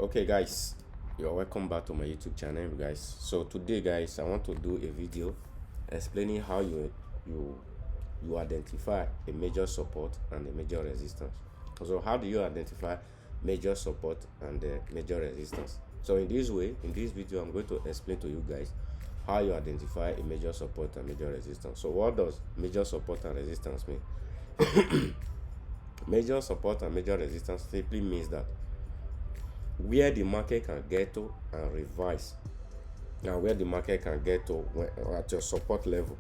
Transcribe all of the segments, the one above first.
Okay guys, you're welcome back to my YouTube channel guys. So today guys, I want to do a video explaining how you identify a major support and a major resistance. So how do you identify major support and major resistance? So in this video I'm going to explain to you guys how you identify a major support and major resistance. So what does major support and resistance mean? Major support and major resistance simply means that where the market can get to and revise, and where the market can get to at your support level.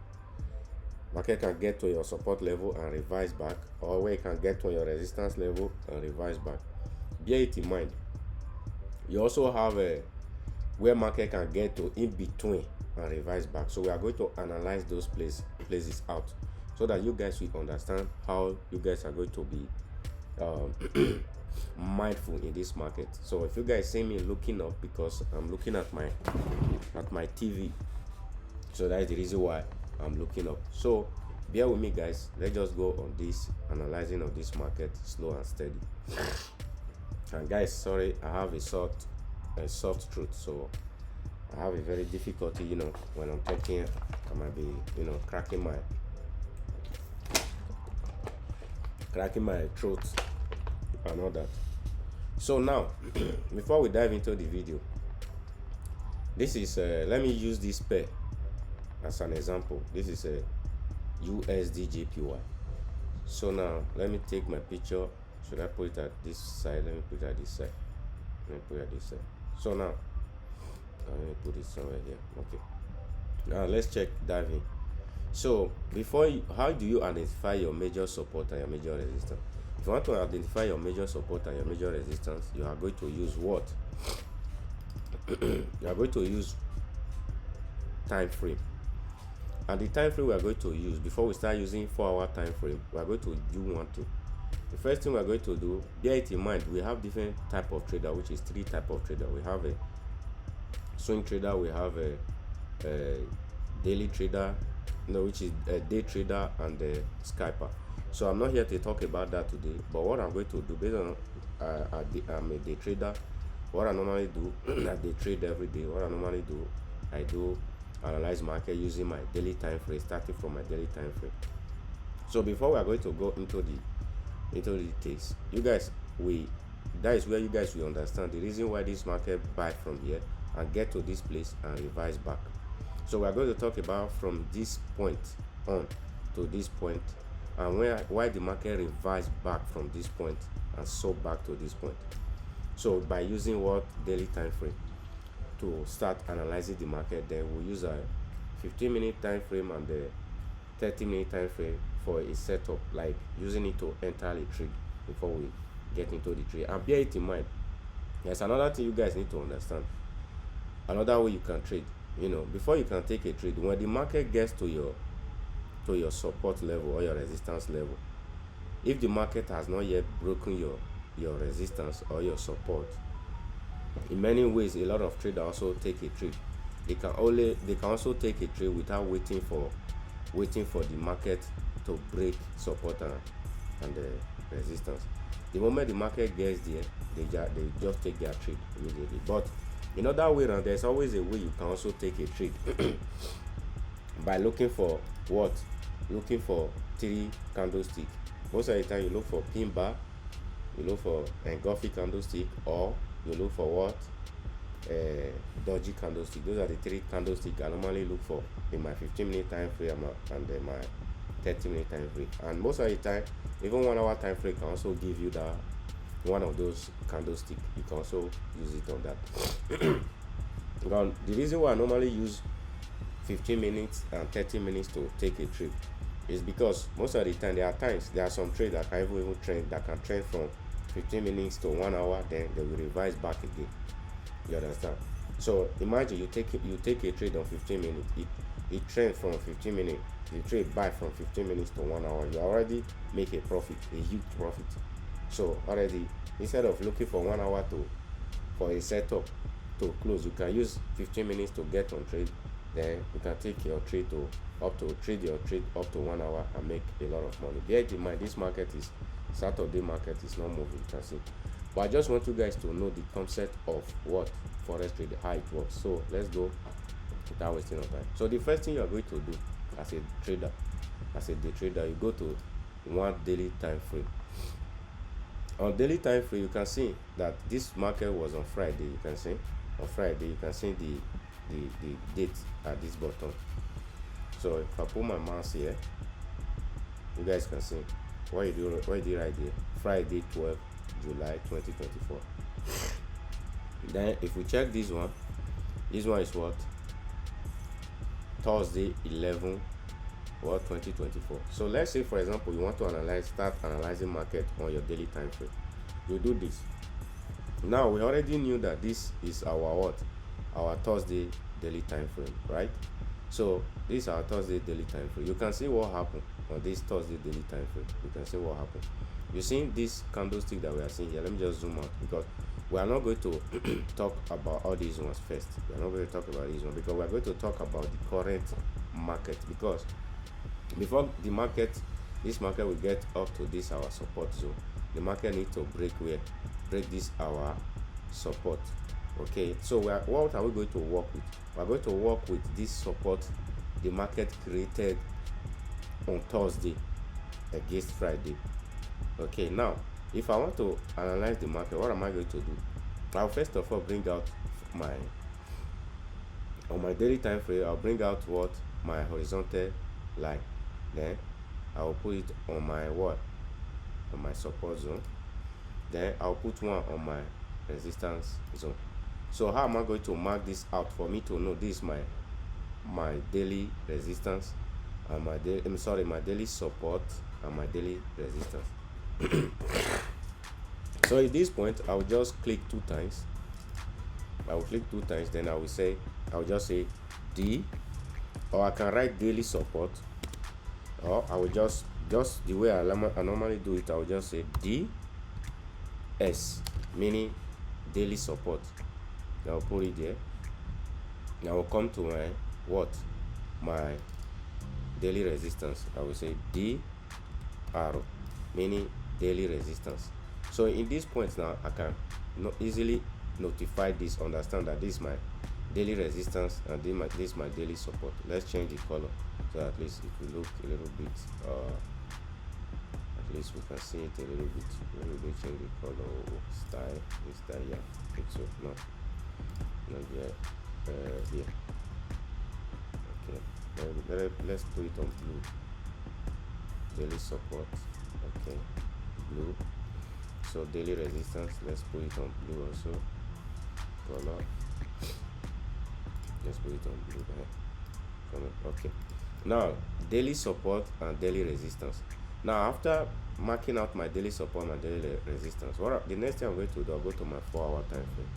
Market can get to your support level and revise back, or where it can get to your resistance level and revise back. Bear it in mind. You also have where market can get to in between and revise back. So we are going to analyze those places out, so that you guys will understand how you guys are going to be mindful in this market. So if you guys see me looking up, because I'm looking at my TV, so that is the reason why I'm looking up. So bear with me guys, let's just go on this analyzing of this market slow and steady. And guys, sorry, I have a soft throat, so I have a very difficulty, when I'm talking. I might be cracking my throat and all that. So now before we dive into the video, this is let me use this pair as an example. This is a USD-JPY. So now let me take my picture. Should I put it at this side? Let me put it at this side. So now let me put it somewhere here. Okay, now let's dive in. So how do you identify your major support and your major resistance? If you want to identify your major support and your major resistance, you are going to use what? You are going to use time frame. And the time frame we are going to use, before we start using 4-hour time frame, we are going to do one thing. The first thing we are going to do, bear it in mind, we have different type of trader, which is 3 type of trader. We have a swing trader, we have a daily trader, which is a day trader, and a scalper. So I'm not here to talk about that today, but what I'm going to do, based on I'm a day trader, what I normally do, I day trade every day. What I normally do, I do analyze market using my daily time frame, starting from my daily time frame. So before we are going to go into the details, that is where you guys will understand the reason why this market buy from here and get to this place and revise back. So we are going to talk about from this point on to this point, and why the market revised back from this point and sold back to this point. So by using what? Daily time frame to start analyzing the market. Then we'll use a 15-minute time frame and the 30-minute time frame for a setup, like using it to enter a trade before we get into the trade. And bear it in mind, there's another thing you guys need to understand. Another way you can trade, before you can take a trade, when the market gets to your support level or your resistance level, if the market has not yet broken your resistance or your support, in many ways a lot of traders also take a trade. They can also take a trade without waiting for the market to break support and the resistance. The moment the market gets there, they just take their trade immediately. But in other way around, there's always a way you can also take a trade by looking for what? Looking for 3 candlestick. Most of the time you look for pin bar, you look for engulfing candlestick, or you look for what? DOJI candlestick. Those are the 3 candlestick I normally look for in my 15-minute time frame and then my 30-minute time frame. And most of the time, even 1-hour time frame can also give you that one of those candlestick. You can also use it on that. Now, the reason why I normally use 15 minutes and 30 minutes to take a trade is because most of the time there are some trades that can even trend from 15 minutes to 1 hour, then they will revise back again. You understand? So imagine you take a trade on 15 minutes, it trends from 15 minutes, the trade buy from 15 minutes to 1 hour, you already make a profit, a huge profit. So already, instead of looking for 1 hour for a setup to close, you can use 15 minutes to get on trade. Then you can take your trade up to 1 hour and make a lot of money. Bear in mind, this market is Saturday market is not moving. You can see But I just want you guys to know the concept of what forex trading, how it works. So let's go without wasting of time. So the first thing you are going to do as a trader, as a day trader, you go to one daily time frame. On daily time frame, you can see that this market was on Friday. You can see on Friday, you can see the date at this bottom. So if I put my mouse here, you guys can see what you do right there. Friday 12 July 2024. Then if we check this one is what? Thursday 11 what 2024. So let's say for example you want to start analyzing market on your daily time frame. You do this. Now we already knew that this is our what? Our Thursday daily time frame, right? So this is our Thursday daily time frame. You can see what happened on this Thursday daily time frame. You can see what happened. You see this candlestick that we are seeing here. Let me just zoom out because we are not going to talk about all these ones first. We are not going to talk about these ones because we are going to talk about the current market, because before the market, this market will get up to this our support zone. The market needs to break this our support. Okay, so what are we going to work with? We are going to work with this support the market created on Thursday against Friday. Okay, now if I want to analyze the market, what am I going to do? I'll first of all bring out on my daily time frame, I'll bring out what? My horizontal line. Then I will put it on my what? On my support zone. Then I'll put one on my resistance zone. So how am I going to mark this out for me to know this is my daily resistance and my daily support and my daily resistance? So at this point I will just click two times. Then I will just say D, or I can write daily support, or I will just the way I normally do it, I will just say DS, meaning daily support. I'll put it there. Now I will come to my daily resistance. I will say DR, meaning daily resistance. So in this point now, I can easily notify this, understand that this is my daily resistance and this is my daily support. Let's change the color so at least it will look a little bit at least we can see it a little bit. Maybe change the color style. Yeah, I think so. Not yet. Here. Okay. Let's put it on blue. Daily support. Okay. Blue. So daily resistance, let's put it on blue also. Color. Let's put it on blue there. Okay. Now daily support and daily resistance. Now after marking out my daily support and my daily resistance, the next thing I'm going to do, I'll go to my 4-hour time frame.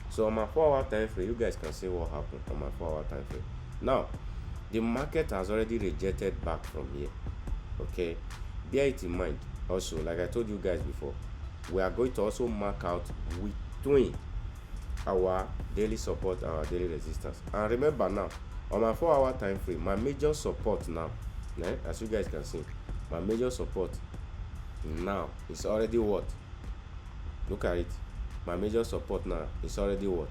So on my 4-hour time frame, you guys can see what happened on my 4-hour time frame. Now the market has already rejected back from here. Okay, bear it in mind also, like I told you guys before, we are going to also mark out between our daily support and our daily resistance. And remember now, on my 4-hour time frame, my major support now, as you guys can see, my major support now is already what? Look at it. My major support now is already what?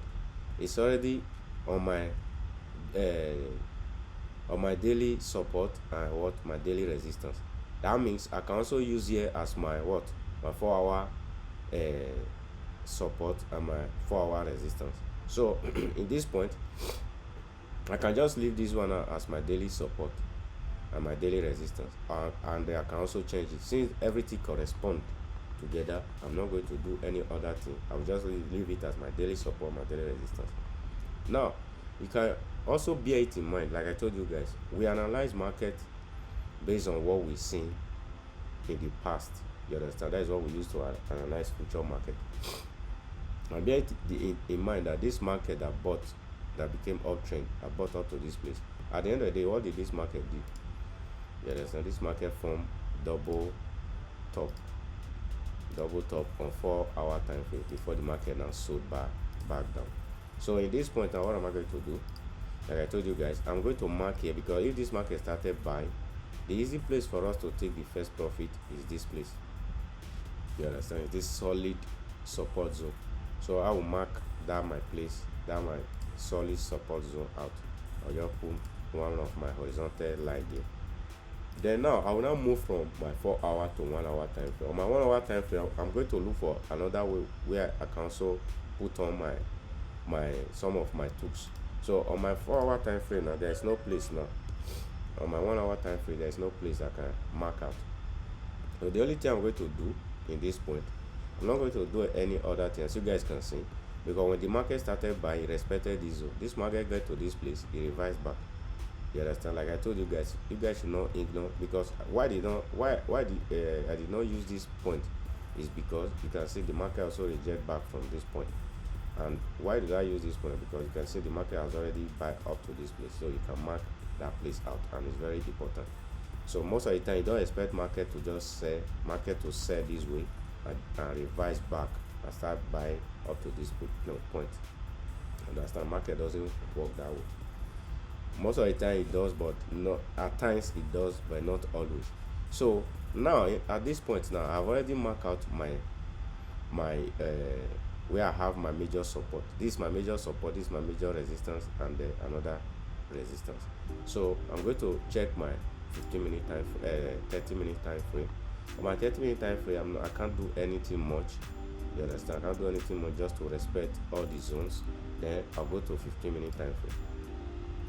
It's already on my daily support and what? My daily resistance. That means I can also use here as my what? My 4-hour support and my 4-hour resistance. So in this point, I can just leave this one as my daily support and my daily resistance, and I can also change it. Since everything corresponds together, I'm not going to do any other thing. I'll just leave it as my daily support, my daily resistance. Now you can also bear it in mind, like I told you guys, we analyze market based on what we've seen in the past. You understand? That is what we use to analyze future market. And bear it in mind that this market that became uptrend, I bought up to this place. At the end of the day, what did this market do? You understand? This market formed double top on 4-hour time frame before the market now sold back down. So in this point now, what am I going to do? Like I told you guys, I'm going to mark here, because if this market started buying, the easy place for us to take the first profit is this place. You understand? This solid support zone. So I will mark that my place, that my solid support zone out. I'll just put one of my horizontal line there. Then now I will now move from my 4-hour to 1-hour time frame. On my 1-hour time frame, I'm going to look for another way where I can also put on my some of my tools. So on my 4-hour time frame now, there is no place now. On my 1-hour time frame, there is no place I can mark out. So the only thing I'm going to do in this point, I'm not going to do any other thing, as you guys can see, because when the market started buying, it respected this zone. This market got to this place, it revised back. You understand? Like I told you guys should not ignore, because I did not use this point is because you can see the market also reject back from this point. And why did I use this point? Because you can see the market has already buy up to this place, so you can mark that place out, and it's very important. So most of the time you don't expect market to just sell this way and revise back and start buying up to this point. Understand? Market doesn't work that way. Most of the time it does, but not at times it does, but not always. So now at this point now, I've already marked out my where I have my major support. This is my major support, this is my major resistance, and then another resistance. So I'm going to check my 15-minute time 30-minute time frame. On my 30-minute time frame, I can't do anything much. You understand? I can't do anything much, just to respect all the zones. Then I'll go to 15-minute time frame.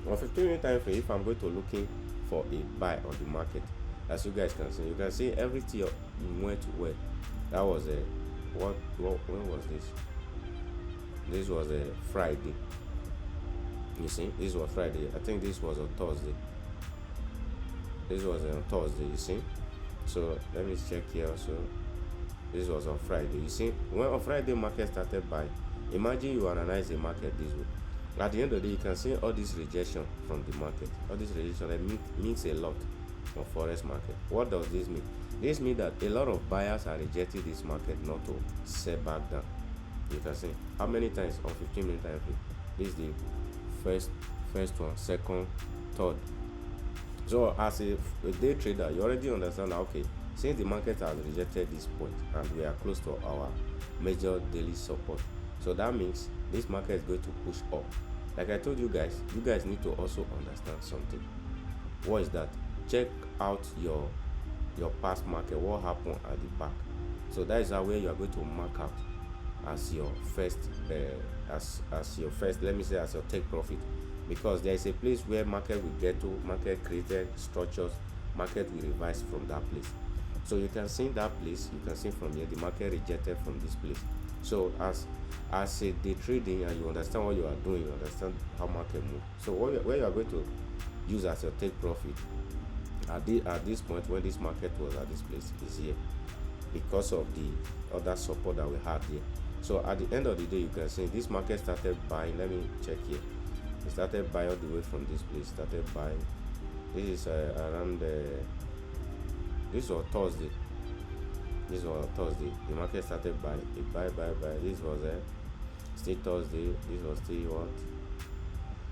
On 15-minute time frame, if I'm going to looking for a buy on the market, as you guys can see, everything went well. That was a when was this? This was a Friday. You see, this was Friday. I think this was on Thursday. This was on Thursday. You see. So let me check here also. This was on Friday. You see, when on Friday market started buying, imagine you analyze the market this way. At the end of the day, you can see all this rejection from the market. All this rejection that means a lot on forex market. What does this mean? This means that a lot of buyers are rejecting this market not to sell back down. You can see how many times on 15-minute time frame. This is the first one, second, third. So as a day trader, you already understand that, okay, since the market has rejected this point and we are close to our major daily support, so that means this market is going to push up. Like I told you guys need to also understand something. What is that? Check out your past market, what happened at the back. So that is how where you are going to mark out as your first let me say as your take profit, because there is a place where market will get to, market created structures, market will revise from that place. So you can see that place, you can see from here the market rejected from this place. So as a day trading, and you understand what you are doing, you understand how market move. So where you are going to use as your take profit at this point, when this market was at this place, is here, because of the other support that we had here. So at the end of the day, you can see this market started buying. Let me check here. It started buying all the way from this place. Started buying. This is around this was Thursday. This was Thursday. The market started buying. It buy. This was still Thursday. This was still what?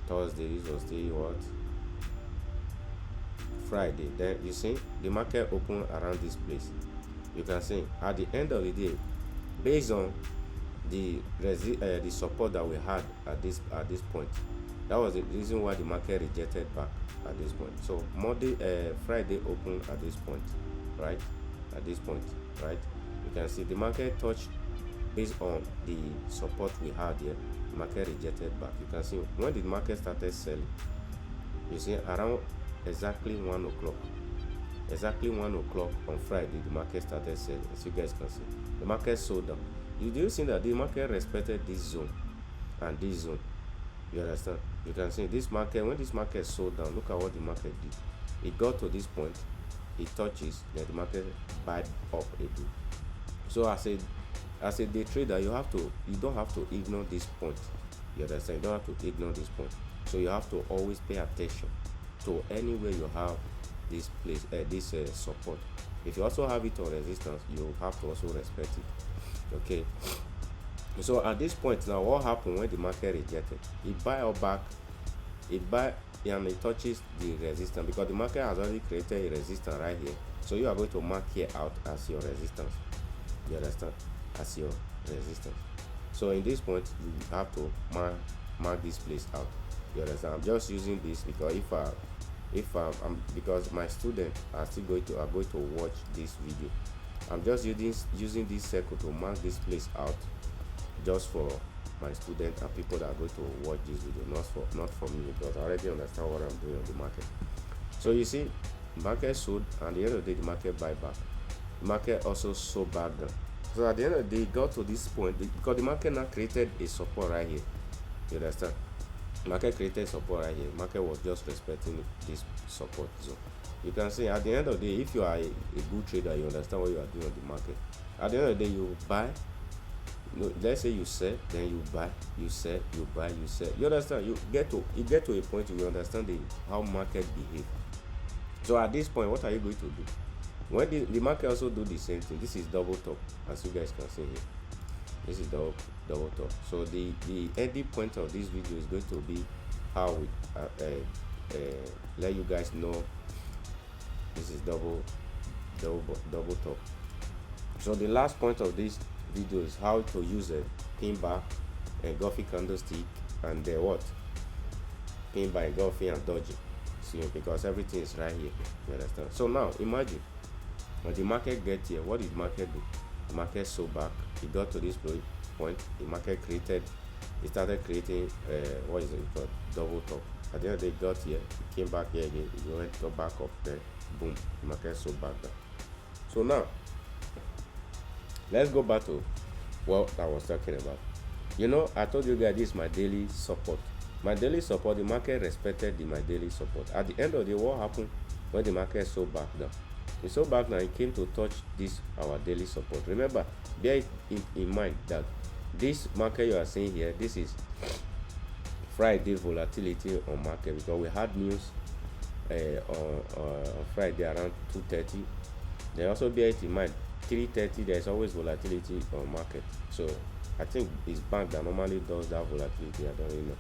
Thursday. This was still what? Friday. Then you see the market opened around this place. You can see at the end of the day, based on the support that we had at this point, that was the reason why the market rejected back at this point. So Friday opened at this point, right? At this point, right? You can see the market touched based on the support we had here. The market rejected back. You can see when the market started selling. You see around exactly 1 o'clock. Exactly 1 o'clock on Friday, the market started selling. As you guys can see, the market sold down. You do see that the market respected this zone and this zone. You understand? You can see this market, when this market sold down, look at what the market did. It got to this point, it touches, then the market buy up again. So as a day trader, you don't have to ignore this point. You understand? You don't have to ignore this point. So you have to always pay attention to anywhere you have this place, this support. If you also have it on resistance, you have to also respect it. Okay. So at this point now, what happened when the market rejected? It buy or back, it buy and it touches the resistance, because the market has already created a resistance right here. So you are going to mark here out as your resistance. You understand? As your resistance. So in this point, you have to mark this place out. You understand? I'm just using this because if I'm because my students are going to watch this video. I'm just using this circle to mark this place out, just for my students and people that are going to watch this video, not for me, because I already understand what I'm doing on the market. So you see, market sold, and at the end of the day, the market buy back. The market also sold back down. So at the end of the day, it got to this point because the market now created a support right here. You understand? Market created support right here. Market was just respecting this support zone. You can see at the end of the day, if you are a good trader, you understand what you are doing on the market. At the end of the day, you buy. Let's say you sell, then you buy, you sell, you buy, you sell. You understand? You get to a point where you understand how market behave. So at this point, what are you going to do? When the market also do the same thing. This is double top, as you guys can see here. This is double top. So the ending point of this video is going to be how we let you guys know this is double top. So the last point of this video is how to use a pin bar, engulfing candlestick, and what pin bar, engulfing, and DOJI. See, because everything is right here. You understand? So now imagine when the market get here, what did the market do? The market sold back. It got to this point. The market started creating what is it called, double top. At the end of the day, it got here. It came back here again. It went back up there. Boom. The market sold back down. So now let's go back to what I was talking about. You know, I told you guys this is my daily support. My daily support, the market respected my daily support. At the end of the day, what happened when the market sold back down? It sold back down, it came to touch this, our daily support. Remember, bear in mind that this market you are seeing here, this is Friday volatility on market, because we had news on Friday around 2:30. Then also bear it in mind, 3:30 there is always volatility on market. So I think it's bank that normally does that volatility. I don't really know.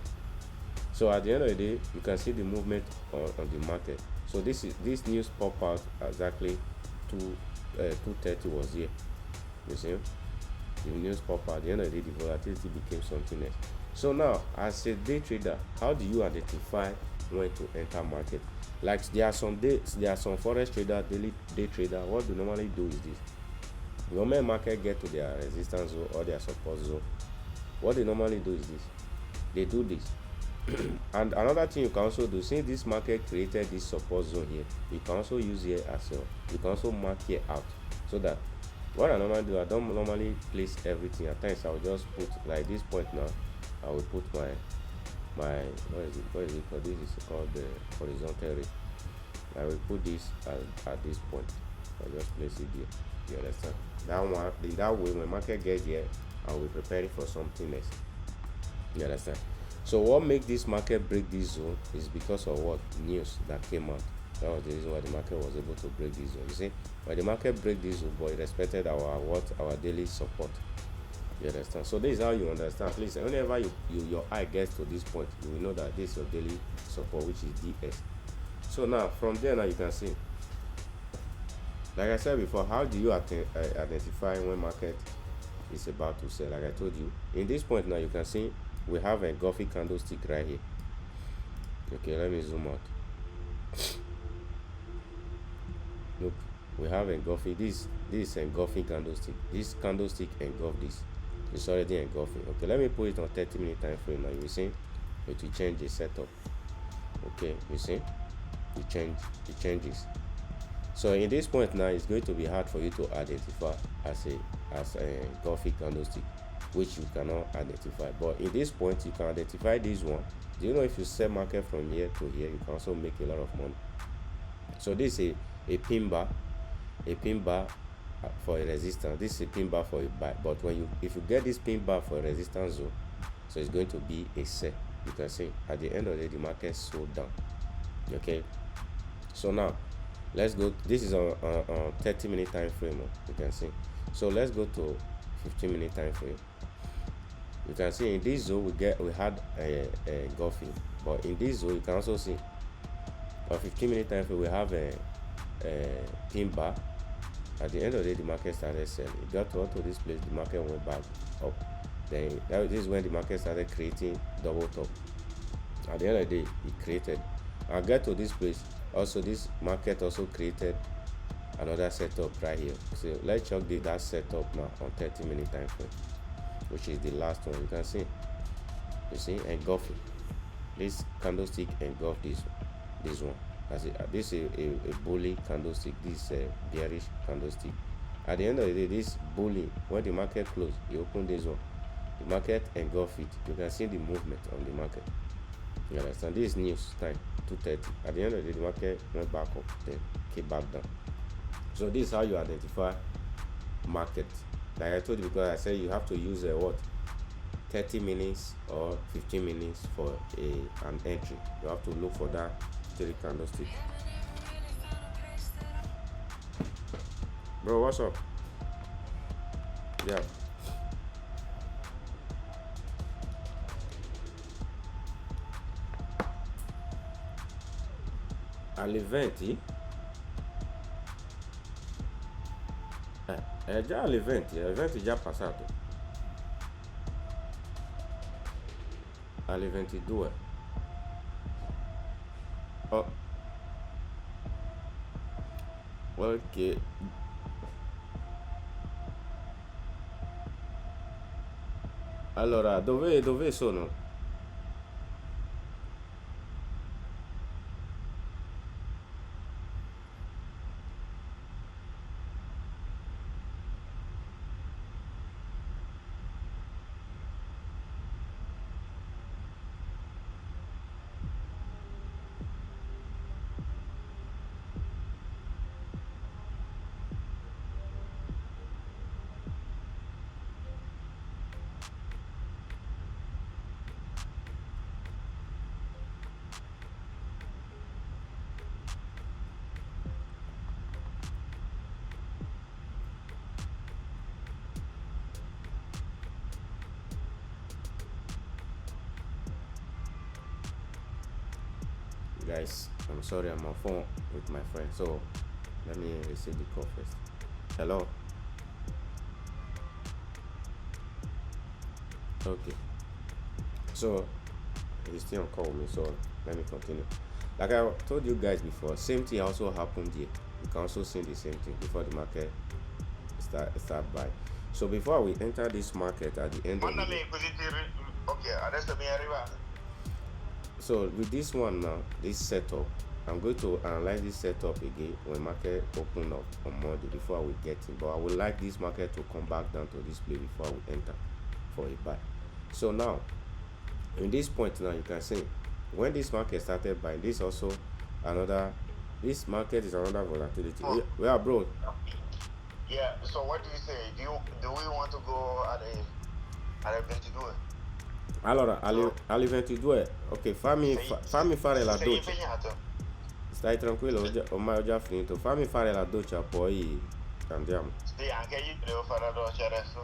So at the end of the day, you can see the movement on the market. So this news pop out exactly 2:30 was here. You see, the news pop out. At the end of the day, the volatility became something else. So now, as a day trader, how do you identify when to enter market? Like there are some forex trader, daily day trader. What they normally do is this: the moment market get to their resistance zone or their support zone, what they normally do is this: they do this. And another thing you can also do, since this market created this support zone here, you can also use here as well. You can also mark here out, so that what I normally do, I don't normally place everything. At times I will just put like this point. Now I will put my what is it called? This is called the horizontal rate. I will put this at this point. I'll just place it here. You understand? That way when market gets here, I will be preparing for something else. You understand? So what makes this market break this zone is because of what news that came out. That was the reason why the market was able to break this zone. You see, when the market break this zone, but it respected our daily support. You understand? So this is how you understand. Please, whenever your eye gets to this point, you will know that this is your daily support, which is DS. So now from there, now you can see. Like I said before, how do you identify when market is about to sell? Like I told you, in this point now you can see we have a engulfing candlestick right here. Okay, let me zoom out. Look, we have engulfing. This is engulfing candlestick. This candlestick engulf this. It's already engulfing. Okay, let me put it on 30-minute time frame now. You see, it will change the setup. Okay, you see, it changes. So in this point now, it's going to be hard for you to identify as a engulfing candlestick, which you cannot identify. But in this point, you can identify this one. Do you know if you sell market from here to here, you can also make a lot of money. So this is a pin bar for a resistance. This is a pin bar for a buy. But if you get this pin bar for a resistance zone, so it's going to be a sell. You can see at the end of the day, the market sold down. Okay, so now let's go. This is on 30-minute time frame. You can see. So let's go to 15-minute time frame. You can see in this zone we had a engulfing, but in this zone you can also see on 15-minute time frame we have a pin bar. At the end of the day, the market started selling. It got to this place, the market went back. up. Then this is when the market started creating double top. At the end of the day, it created. I'll get to this place. Also, this market also created another setup right here. So let's check that setup now on 30-minute time frame, which is the last one. You can see, engulfing. This candlestick engulfed this one. This is a bully candlestick. This bearish candlestick. At the end of the day, this bully, when the market closed, you open this one, the market engulfed it. You can see the movement on the market. You understand? This is news time, 2:30. At the end of the day, the market went back up, then came back down. So this is how you identify market. Like I told you, because I said you have to use 30 minutes or 15 minutes for an entry. You have to look for that 3 candlestick. Bro, what's up? Yeah. All'eventi? È già all'eventi è già passato. Alle 22. Oh. Ok. Allora, dove sono? Guys, I'm sorry, I'm on phone with my friend, so let me receive the call first. Hello. Okay, so he's still on call with me, so let me continue. Like I told you guys before, same thing also happened here. You can also see the same thing before the market start buying. So before we enter this market at the end of the day, so with this one now, this setup, I'm going to analyze this setup again when market open up on Monday before we get in. But I would like this market to come back down to this place before we enter for a buy. So now, in this point now, you can see when this market started buying, this also another. This market is another volatility. Yeah, bro. Yeah. So what do you say? Do we want to go at 22? Allora, alle 22, ok, fammi fare la doccia. Stai tranquillo, ormai ho già finito. Fammi fare la doccia, poi andiamo. Sì, anche io devo fare la doccia adesso.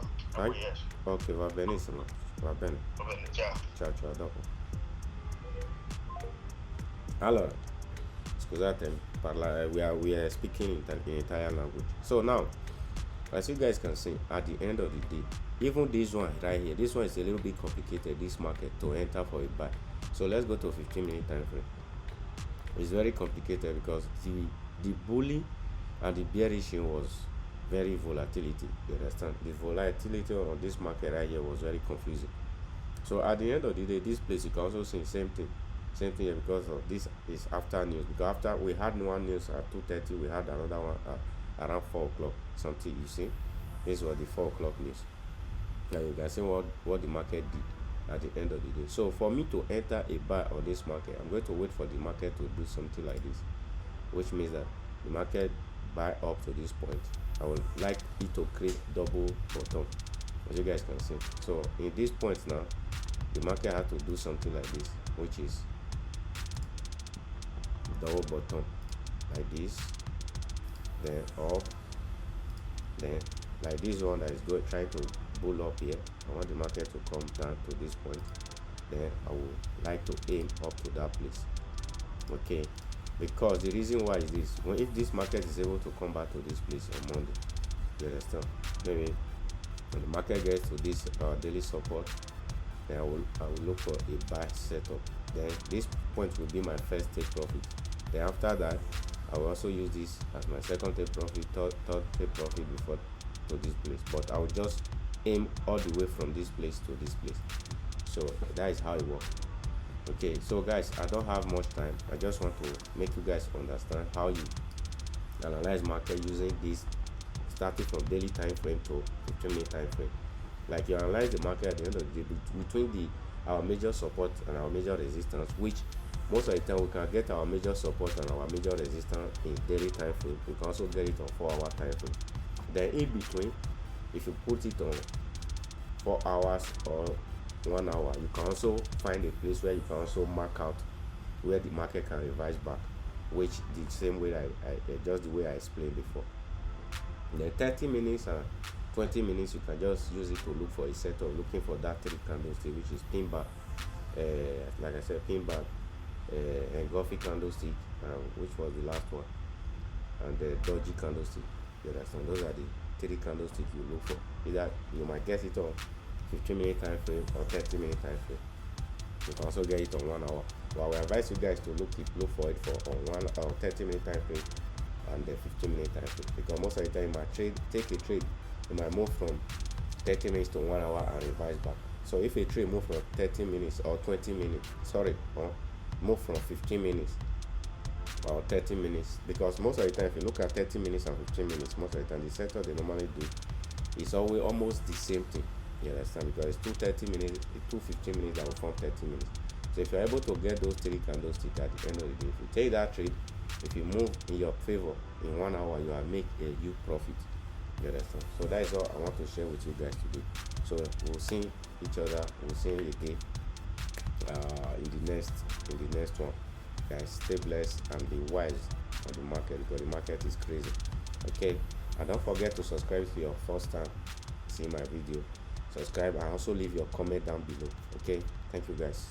Ok, va benissimo, va bene. Va bene, ciao. Ciao, dopo. Allora, scusate, we are speaking in Italian language. So now, as you guys can see, at the end of the day, even this one right here, this one is a little bit complicated, this market, to enter for a buy. So let's go to 15-minute time frame. It's very complicated because the bully and the bearish was very volatility. You understand? The volatility on this market right here was very confusing. So at the end of the day, this place you can also see same thing here, because of this is after news. Because after we had one news at 2:30, we had another one around 4 o'clock something. You see, this was the 4 o'clock news. Now you can see what the market did at the end of the day. So for me to enter a buy on this market, I'm going to wait for the market to do something like this, which means that the market buy up to this point. I would like it to create double bottom, as you guys can see. So in this point now, the market had to do something like this, which is double bottom like this, then up, then like this one that is trying to bull up here. I want the market to come down to this point, then I would like to aim up to that place. Okay, because the reason why is this: if this market is able to come back to this place on Monday, you understand, maybe When the market gets to this daily support, then I will look for a buy setup. Then this point will be my first take profit. Then after that, I will also use this as my second take profit, third take profit before to this place. But I will just aim all the way from this place to this place. So that is how it works. Okay, so guys, I don't have much time. I just want to make you guys understand how you analyze market using this, starting from daily time frame to 15-minute time frame. Like you analyze the market at the end of the day between our major support and our major resistance, which most of the time we can get our major support and our major resistance in daily time frame. We can also get it on 4-hour time frame. Then in between, if you put it on 4 hours or 1 hour, you can also find a place where you can also mark out where the market can revise back, which the same way I just the way I explained before. Then 30 minutes and 20 minutes, you can just use it to look for a setup, looking for that 3 candlestick, which is pin bar, like I said, pin bar, engulfing candlestick, which was the last one, and the DOJI candlestick. You understand? Those are the 3 candlesticks you look for. Either you might get it on 15-minute time frame or 30-minute time frame. You can also get it on 1 hour. But I will advise you guys to look for it for on 1 or 30-minute time frame and the 15-minute time frame, because most of the time you might take a trade, you might move from 30 minutes to 1 hour and revise back. So if a trade move from 30 minutes or 20 minutes, or move from 15 minutes or 30 minutes, because most of the time if you look at 30 minutes and 15 minutes, most of the time the setup they normally do is always almost the same thing. You understand? Because it's 2 30 minutes, 2 15 minutes that will form 30 minutes. So if you're able to get those 3 candlesticks at the end of the day, if you take that trade, if you move in your favor in 1 hour, you will make a huge profit. You understand? So that is all I want to share with you guys today. So we'll see each other, we'll see you again in the next one. Guys, stay blessed and be wise on the market, because the market is crazy. Okay, and don't forget to subscribe if you're first time seeing my video. Subscribe and also leave your comment down below. Okay, thank you guys.